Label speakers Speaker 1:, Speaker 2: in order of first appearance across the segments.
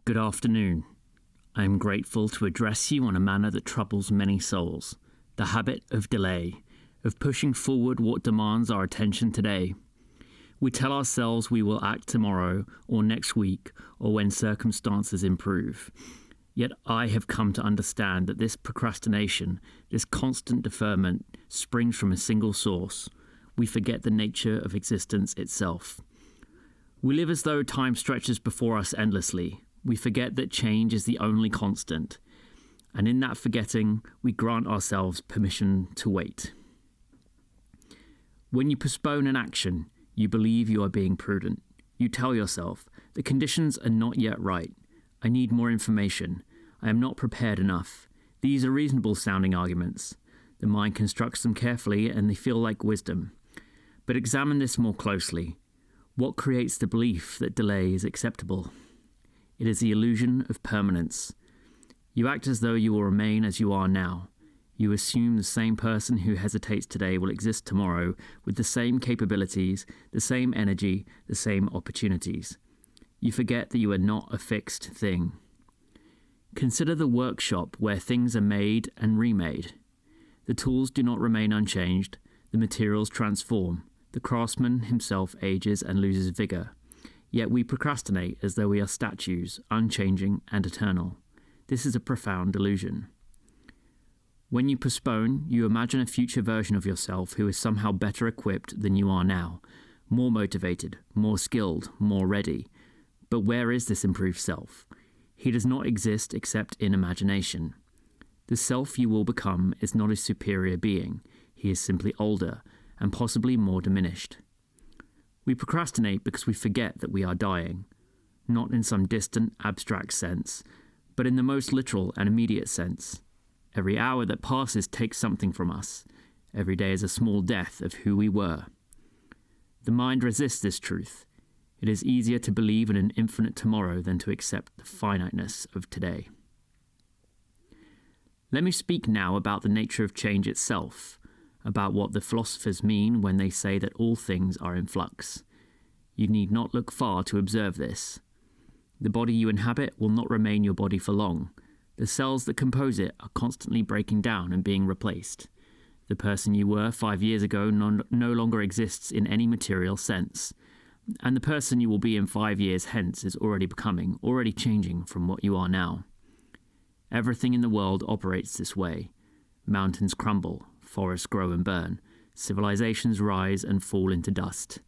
Speaker 1: Good afternoon. I am grateful to address you on a matter that troubles many souls, the habit of delay, of pushing forward what demands our attention today. We tell ourselves we will act tomorrow or next week or when circumstances improve. Yet I have come to understand that this procrastination, this constant deferment, springs from a single source. We forget the nature of existence itself. We live as though time stretches before us endlessly. We forget that change is the only constant. And in that forgetting, we grant ourselves permission to wait. When you postpone an action, you believe you are being prudent. You tell yourself, the conditions are not yet right. I need more information. I am not prepared enough. These are reasonable sounding arguments. The mind constructs them carefully and they feel like wisdom. But examine this more closely. What creates the belief that delay is acceptable? It is the illusion of permanence. You act as though you will remain as you are now. You assume the same person who hesitates today will exist tomorrow with the same capabilities, the same energy, the same opportunities. You forget that you are not a fixed thing. Consider the workshop where things are made and remade. The tools do not remain unchanged. The materials transform. The craftsman himself ages and loses vigor. Yet we procrastinate as though we are statues, unchanging and eternal. This is a profound delusion. When you postpone, you imagine a future version of yourself who is somehow better equipped than you are now, more motivated, more skilled, more ready. But where is this improved self? He does not exist except in imagination. The self you will become is not a superior being. He is simply older and possibly more diminished. We procrastinate because we forget that we are dying, not in some distant, abstract sense, but in the most literal and immediate sense. Every hour that passes takes something from us. Every day is a small death of who we were. The mind resists this truth. It is easier to believe in an infinite tomorrow than to accept the finiteness of today. Let me speak now about the nature of change itself, about what the philosophers mean when they say that all things are in flux. You need not look far to observe this. The body you inhabit will not remain your body for long. The cells that compose it are constantly breaking down and being replaced. The person you were 5 years ago no longer exists in any material sense. And the person you will be in 5 years hence is already changing from what you are now. Everything in the world operates this way. Mountains crumble, forests grow and burn, civilizations rise and fall into dust.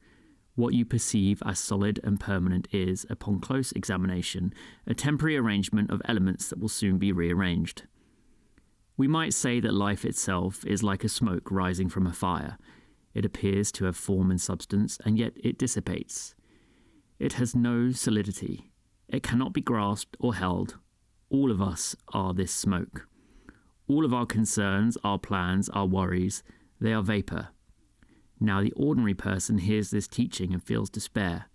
Speaker 1: What you perceive as solid and permanent is, upon close examination, a temporary arrangement of elements that will soon be rearranged. We might say that life itself is like a smoke rising from a fire. It appears to have form and substance, and yet it dissipates. It has no solidity. It cannot be grasped or held. All of us are this smoke. All of our concerns, our plans, our worries, they are vapor. Now the ordinary person hears this teaching and feels despair.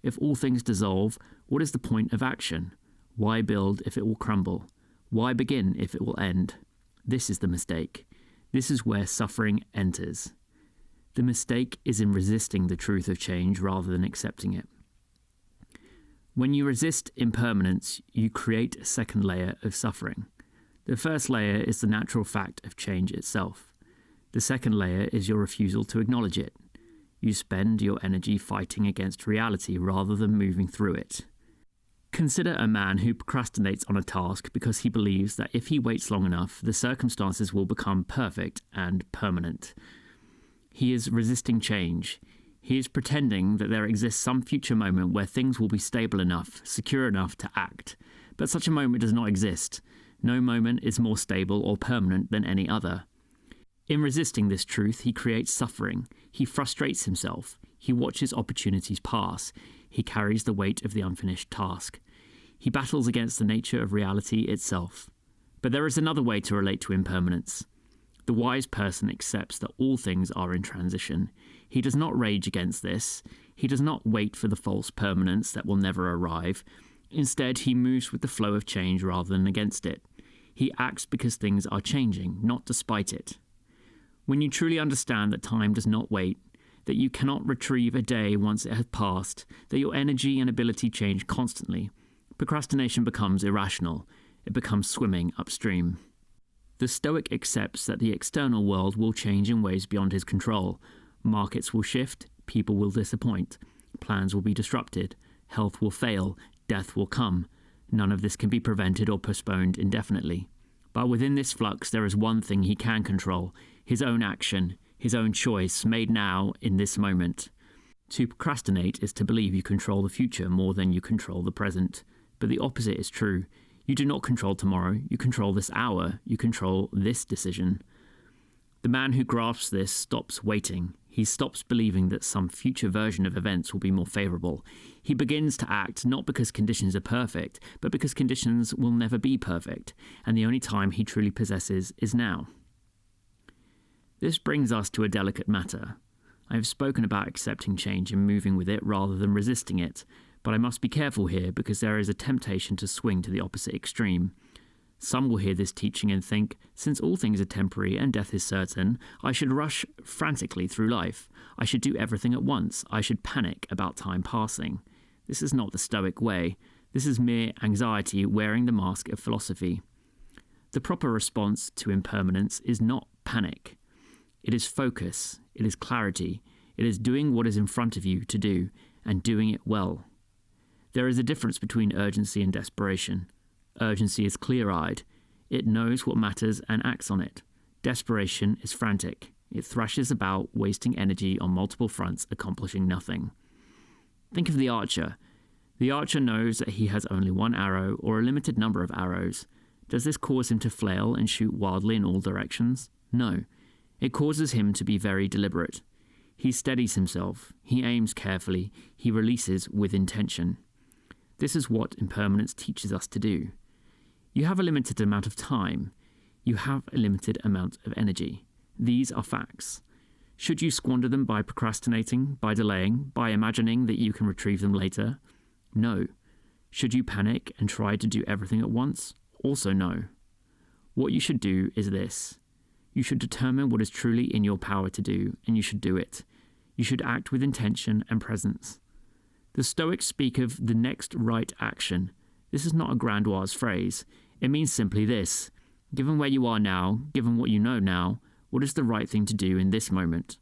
Speaker 1: If all things dissolve, what is the point of action? Why build if it will crumble? Why begin if it will end? This is the mistake. This is where suffering enters. The mistake is in resisting the truth of change rather than accepting it. When you resist impermanence, you create a second layer of suffering. The first layer is the natural fact of change itself. The second layer is your refusal to acknowledge it. You spend your energy fighting against reality rather than moving through it. Consider a man who procrastinates on a task because he believes that if he waits long enough, the circumstances will become perfect and permanent. He is resisting change. He is pretending that there exists some future moment where things will be stable enough, secure enough to act. But such a moment does not exist. No moment is more stable or permanent than any other. In resisting this truth, he creates suffering. He frustrates himself. He watches opportunities pass. He carries the weight of the unfinished task. He battles against the nature of reality itself. But there is another way to relate to impermanence. The wise person accepts that all things are in transition. He does not rage against this. He does not wait for the false permanence that will never arrive. Instead, he moves with the flow of change rather than against it. He acts because things are changing, not despite it. When you truly understand that time does not wait, that you cannot retrieve a day once it has passed, that your energy and ability change constantly, Procrastination becomes irrational. It becomes swimming upstream. The Stoic accepts that the external world will change in ways beyond his control. Markets will shift, people will disappoint, plans will be disrupted, health will fail, death will come. None of this can be prevented or postponed indefinitely. But within this flux, there is one thing he can control: his own action, his own choice, made now, in this moment. To procrastinate is to believe you control the future more than you control the present. But the opposite is true. You do not control tomorrow, you control this hour, you control this decision. The man who grasps this stops waiting. He stops believing that some future version of events will be more favourable. He begins to act not because conditions are perfect, but because conditions will never be perfect, and the only time he truly possesses is now. This brings us to a delicate matter. I have spoken about accepting change and moving with it rather than resisting it, but I must be careful here because there is a temptation to swing to the opposite extreme. Some will hear this teaching and think, since all things are temporary and death is certain, I should rush frantically through life. I should do everything at once. I should panic about time passing. This is not the Stoic way. This is mere anxiety wearing the mask of philosophy. The proper response to impermanence is not panic. It is focus. It is clarity. It is doing what is in front of you to do, and doing it well. There is a difference between urgency and desperation. Urgency is clear-eyed. It knows what matters and acts on it. Desperation is frantic. It thrashes about, wasting energy on multiple fronts, accomplishing nothing. Think of the archer. The archer knows that he has only one arrow or a limited number of arrows. Does this cause him to flail and shoot wildly in all directions? No. It causes him to be very deliberate. He steadies himself. He aims carefully. He releases with intention. This is what impermanence teaches us to do. You have a limited amount of time. You have a limited amount of energy. These are facts. Should you squander them by procrastinating, by delaying, by imagining that you can retrieve them later? No. Should you panic and try to do everything at once? Also no. What you should do is this. You should determine what is truly in your power to do, and you should do it. You should act with intention and presence. The Stoics speak of the next right action. This is not a grandiose phrase. It means simply this. Given where you are now, given what you know now, what is the right thing to do in this moment?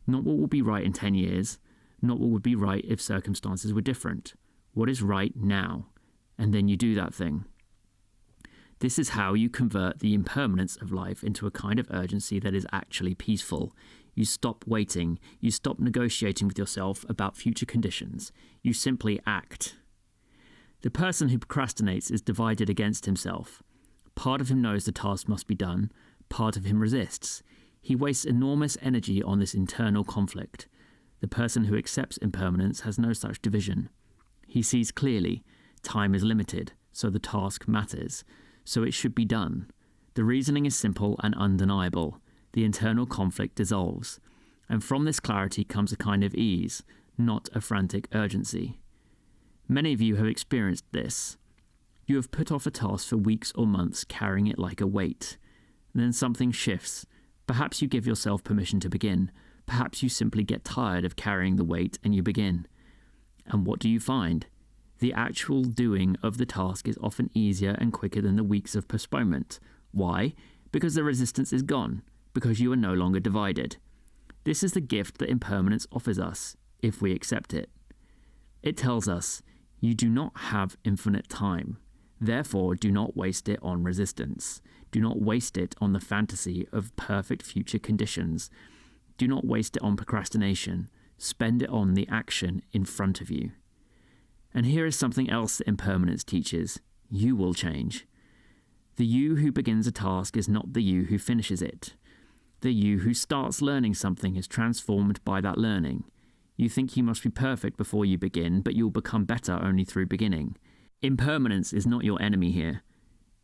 Speaker 1: Not what will be right in 10 years, not what would be right if circumstances were different. What is right now? And then you do that thing. This is how you convert the impermanence of life into a kind of urgency that is actually peaceful. You stop waiting. You stop negotiating with yourself about future conditions. You simply act. The person who procrastinates is divided against himself. Part of him knows the task must be done. Part of him resists. He wastes enormous energy on this internal conflict. The person who accepts impermanence has no such division. He sees clearly. Time is limited, so the task matters. So it should be done. The reasoning is simple and undeniable. The internal conflict dissolves. And from this clarity comes a kind of ease, not a frantic urgency. Many of you have experienced this. You have put off a task for weeks or months, carrying it like a weight. Then something shifts. Perhaps you give yourself permission to begin. Perhaps you simply get tired of carrying the weight and you begin. And what do you find? The actual doing of the task is often easier and quicker than the weeks of postponement. Why? Because the resistance is gone. Because you are no longer divided. This is the gift that impermanence offers us, if we accept it. It tells us, you do not have infinite time. Therefore, do not waste it on resistance. Do not waste it on the fantasy of perfect future conditions. Do not waste it on procrastination. Spend it on the action in front of you. And here is something else that impermanence teaches. You will change. The you who begins a task is not the you who finishes it. The you who starts learning something is transformed by that learning. You think you must be perfect before you begin, but you'll become better only through beginning. Impermanence is not your enemy here.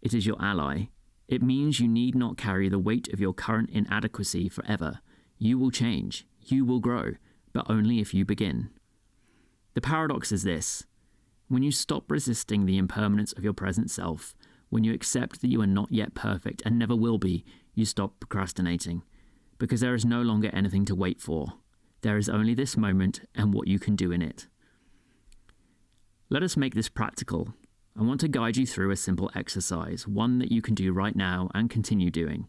Speaker 1: It is your ally. It means you need not carry the weight of your current inadequacy forever. You will change. You will grow, but only if you begin. The paradox is this. When you stop resisting the impermanence of your present self, when you accept that you are not yet perfect and never will be, you stop procrastinating. Because there is no longer anything to wait for. There is only this moment and what you can do in it. Let us make this practical. I want to guide you through a simple exercise, one that you can do right now and continue doing.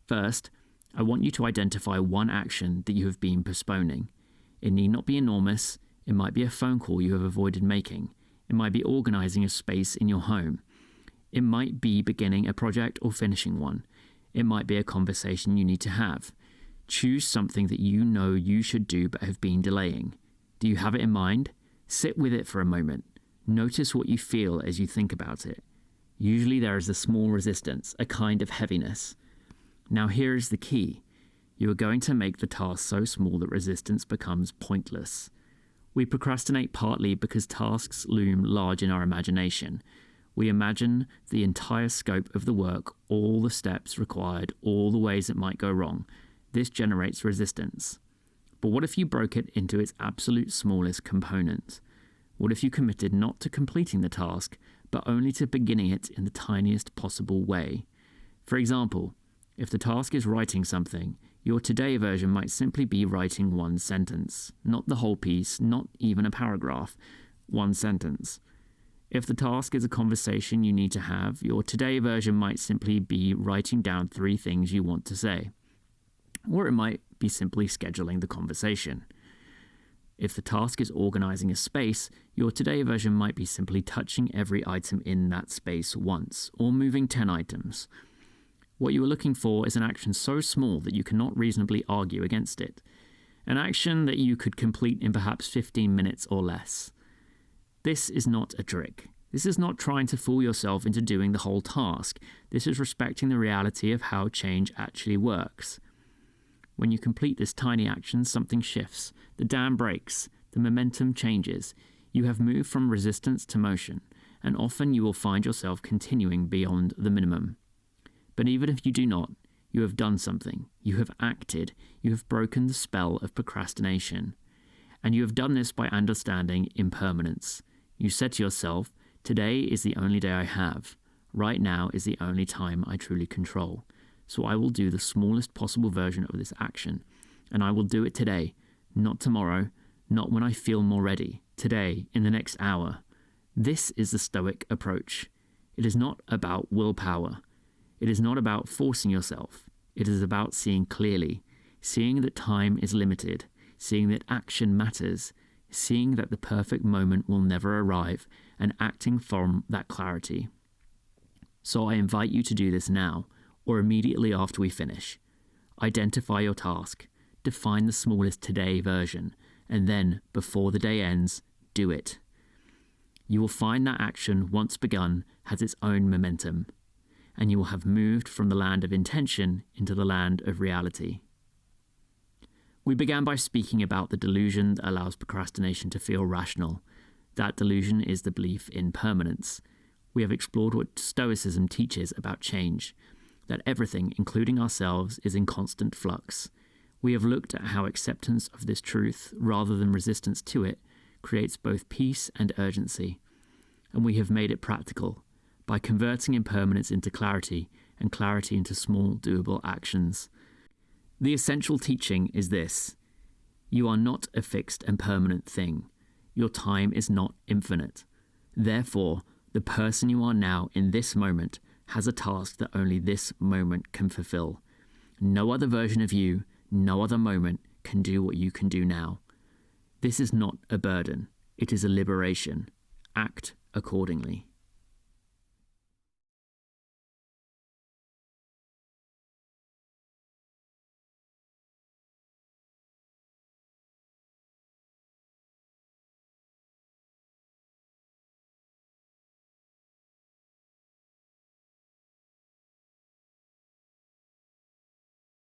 Speaker 1: First, I want you to identify one action that you have been postponing. It need not be enormous. It might be a phone call you have avoided making. It might be organizing a space in your home. It might be beginning a project or finishing one. It might be a conversation you need to have. Choose something that you know you should do but have been delaying. Do you have it in mind? Sit with it for a moment. Notice what you feel as you think about it. Usually there is a small resistance, a kind of heaviness. Now here is the key. You are going to make the task so small that resistance becomes pointless. We procrastinate partly because tasks loom large in our imagination. We imagine the entire scope of the work, all the steps required, all the ways it might go wrong. This generates resistance. But what if you broke it into its absolute smallest component? What if you committed not to completing the task, but only to beginning it in the tiniest possible way? For example, if the task is writing something, your today version might simply be writing one sentence, not the whole piece, not even a paragraph, one sentence. If the task is a conversation you need to have, your today version might simply be writing down 3 things you want to say. Or it might be simply scheduling the conversation. If the task is organizing a space, your today version might be simply touching every item in that space once, or moving 10 items. What you are looking for is an action so small that you cannot reasonably argue against it. An action that you could complete in perhaps 15 minutes or less. This is not a trick. This is not trying to fool yourself into doing the whole task. This is respecting the reality of how change actually works. When you complete this tiny action, something shifts. The dam breaks. The momentum changes. You have moved from resistance to motion, and often you will find yourself continuing beyond the minimum. But even if you do not, you have done something. You have acted. You have broken the spell of procrastination. And you have done this by understanding impermanence. You said to yourself, today is the only day I have. Right now is the only time I truly control. So I will do the smallest possible version of this action. And I will do it today, not tomorrow, not when I feel more ready. Today, in the next hour. This is the Stoic approach. It is not about willpower. It is not about forcing yourself. It is about seeing clearly, seeing that time is limited, seeing that action matters, seeing that the perfect moment will never arrive, and acting from that clarity. So I invite you to do this now, or immediately after we finish. Identify your task, define the smallest today version, and then, before the day ends, do it. You will find that action, once begun, has its own momentum, and you will have moved from the land of intention into the land of reality. We began by speaking about the delusion that allows procrastination to feel rational. That delusion is the belief in permanence. We have explored what Stoicism teaches about change, that everything, including ourselves, is in constant flux. We have looked at how acceptance of this truth, rather than resistance to it, creates both peace and urgency. And we have made it practical, by converting impermanence into clarity, and clarity into small, doable actions. The essential teaching is this: you are not a fixed and permanent thing. Your time is not infinite. Therefore, the person you are now in this moment has a task that only this moment can fulfill. No other version of you, no other moment can do what you can do now. This is not a burden. It is a liberation. Act accordingly.